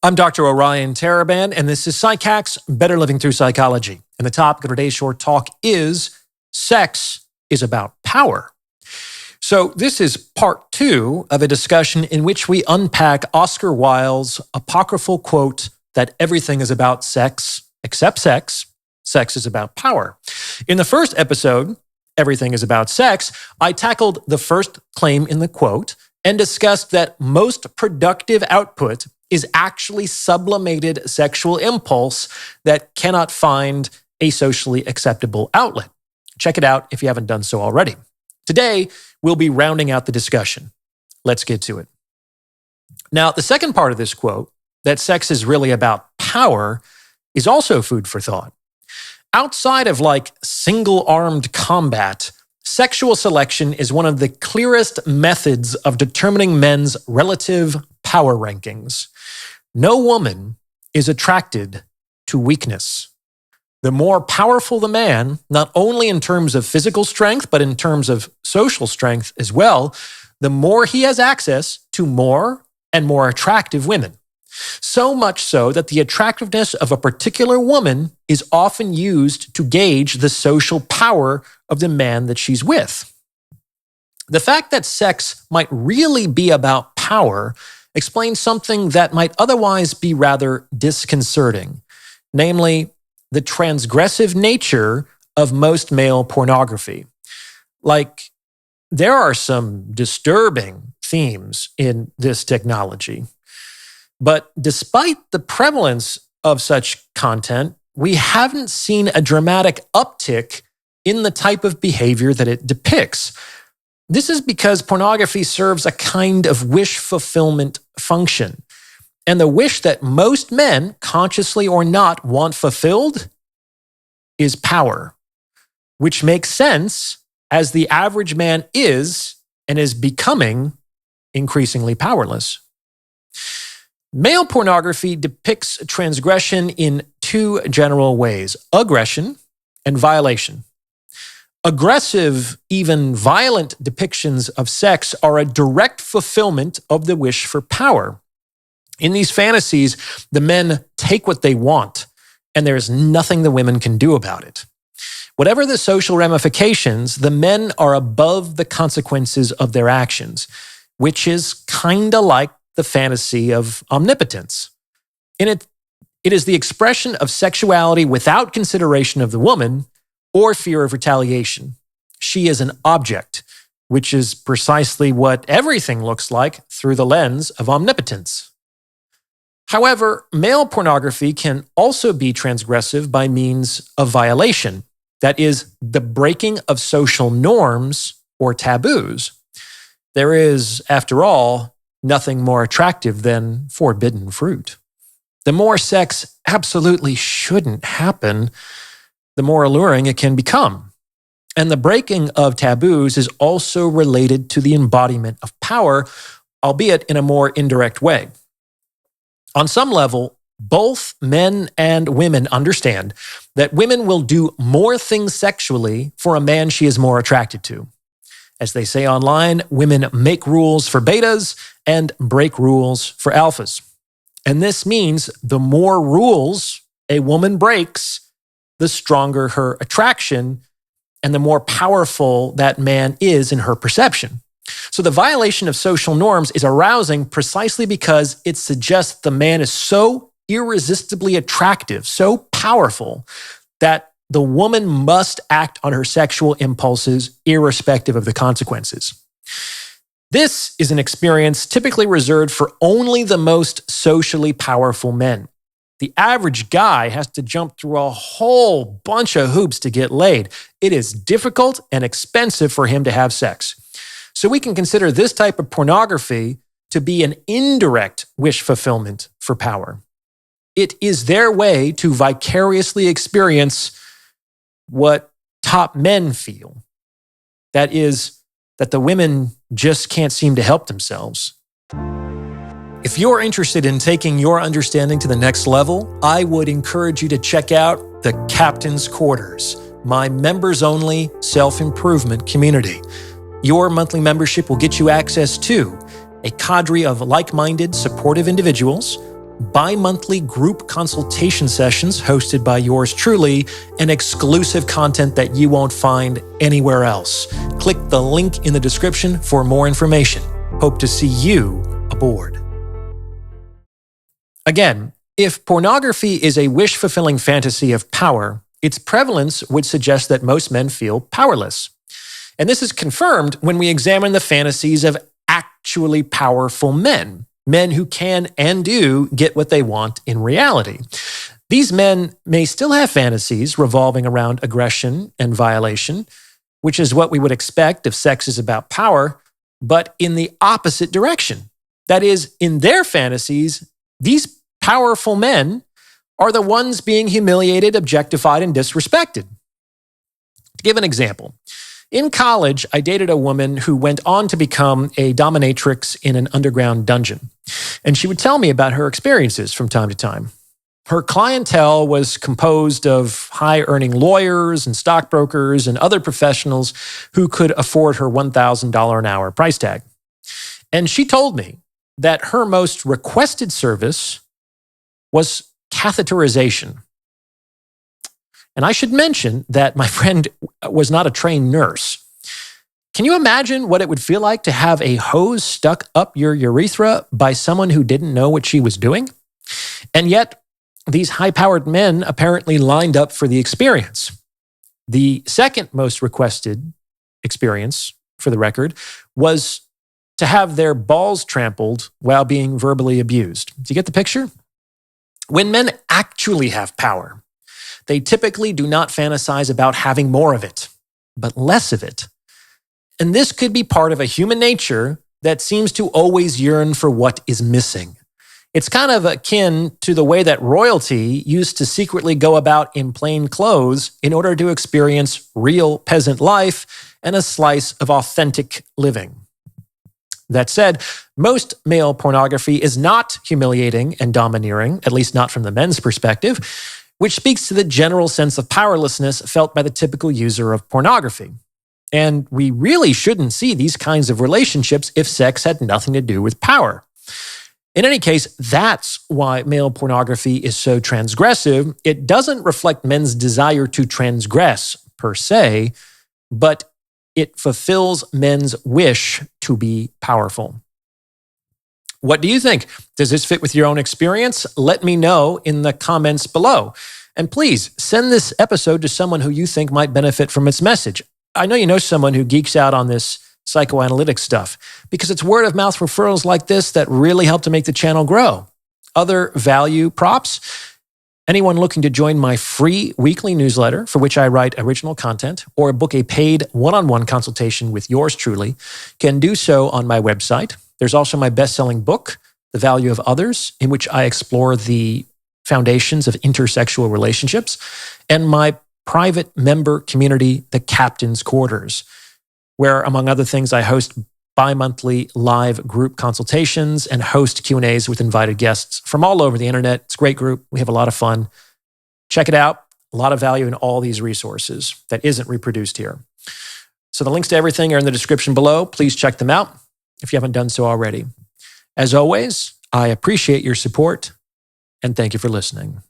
I'm Dr. Orion Taraban, and this is Psych Hacks, Better Living Through Psychology. And the topic of today's short talk is sex is about power. So this is part 2 of a discussion in which we unpack Oscar Wilde's apocryphal quote that everything is about sex except sex. Sex is about power. In the first episode, Everything is About Sex, I tackled the first claim in the quote and discussed that most productive output is actually sublimated sexual impulse that cannot find a socially acceptable outlet. Check it out if you haven't done so already. Today, we'll be rounding out the discussion. Let's get to it. Now, the second part of this quote, that sex is really about power, is also food for thought. Outside of single-armed combat, sexual selection is one of the clearest methods of determining men's relative power rankings. No woman is attracted to weakness. The more powerful the man, not only in terms of physical strength, but in terms of social strength as well, the more he has access to more and more attractive women. So much so that the attractiveness of a particular woman is often used to gauge the social power of the man that she's with. The fact that sex might really be about power explains something that might otherwise be rather disconcerting, namely the transgressive nature of most male pornography. There are some disturbing themes in this technology. But despite the prevalence of such content, we haven't seen a dramatic uptick in the type of behavior that it depicts. This is because pornography serves a kind of wish fulfillment function. And the wish that most men, consciously or not, want fulfilled is power, which makes sense as the average man is and is becoming increasingly powerless. Male pornography depicts transgression in 2 general ways: aggression and violation. Aggressive, even violent depictions of sex are a direct fulfillment of the wish for power. In these fantasies, the men take what they want, and there is nothing the women can do about it. Whatever the social ramifications, the men are above the consequences of their actions, which is kind of like the fantasy of omnipotence. In it is the expression of sexuality without consideration of the woman or fear of retaliation. She is an object, which is precisely what everything looks like through the lens of omnipotence. However, male pornography can also be transgressive by means of violation, that is, the breaking of social norms or taboos. There is, after all, nothing more attractive than forbidden fruit. The more sex absolutely shouldn't happen, the more alluring it can become. And the breaking of taboos is also related to the embodiment of power, albeit in a more indirect way. On some level, both men and women understand that women will do more things sexually for a man she is more attracted to. As they say online, women make rules for betas and break rules for alphas. And this means the more rules a woman breaks, the stronger her attraction and the more powerful that man is in her perception. So the violation of social norms is arousing precisely because it suggests the man is so irresistibly attractive, so powerful, that the woman must act on her sexual impulses irrespective of the consequences. This is an experience typically reserved for only the most socially powerful men. The average guy has to jump through a whole bunch of hoops to get laid. It is difficult and expensive for him to have sex. So we can consider this type of pornography to be an indirect wish fulfillment for power. It is their way to vicariously experience what top men feel. That is, that the women just can't seem to help themselves. If you're interested in taking your understanding to the next level, I would encourage you to check out the Captain's Quarters, my members-only self-improvement community. Your monthly membership will get you access to a cadre of like-minded, supportive individuals, bi-monthly group consultation sessions hosted by yours truly, and exclusive content that you won't find anywhere else. Click the link in the description for more information. Hope to see you aboard. Again, if pornography is a wish-fulfilling fantasy of power, its prevalence would suggest that most men feel powerless. And this is confirmed when we examine the fantasies of actually powerful men who can and do get what they want in reality. These men may still have fantasies revolving around aggression and violation, which is what we would expect if sex is about power, but in the opposite direction. That is, in their fantasies, these powerful men are the ones being humiliated, objectified, and disrespected. To give an example, in college, I dated a woman who went on to become a dominatrix in an underground dungeon. And she would tell me about her experiences from time to time. Her clientele was composed of high-earning lawyers and stockbrokers and other professionals who could afford her $1,000 an hour price tag. And she told me that her most requested service was catheterization. And I should mention that my friend was not a trained nurse. Can you imagine what it would feel like to have a hose stuck up your urethra by someone who didn't know what she was doing? And yet, these high-powered men apparently lined up for the experience. The second most requested experience, for the record, was to have their balls trampled while being verbally abused. Do you get the picture? When men actually have power, they typically do not fantasize about having more of it, but less of it. And this could be part of a human nature that seems to always yearn for what is missing. It's kind of akin to the way that royalty used to secretly go about in plain clothes in order to experience real peasant life and a slice of authentic living. That said, most male pornography is not humiliating and domineering, at least not from the men's perspective, which speaks to the general sense of powerlessness felt by the typical user of pornography. And we really shouldn't see these kinds of relationships if sex had nothing to do with power. In any case, that's why male pornography is so transgressive. It doesn't reflect men's desire to transgress per se, but it fulfills men's wish to be powerful. What do you think? Does this fit with your own experience? Let me know in the comments below. And please send this episode to someone who you think might benefit from its message. I know you know someone who geeks out on this psychoanalytic stuff because it's word of mouth referrals like this that really help to make the channel grow. Other value props? Anyone looking to join my free weekly newsletter, for which I write original content, or book a paid one-on-one consultation with yours truly, can do so on my website. There's also my best-selling book, The Value of Others, in which I explore the foundations of intersexual relationships, and my private member community, The Captain's Quarters, where, among other things, I host bi-monthly live group consultations and host Q&As with invited guests from all over the internet. It's a great group. We have a lot of fun. Check it out. A lot of value in all these resources that isn't reproduced here. So the links to everything are in the description below. Please check them out if you haven't done so already. As always, I appreciate your support and thank you for listening.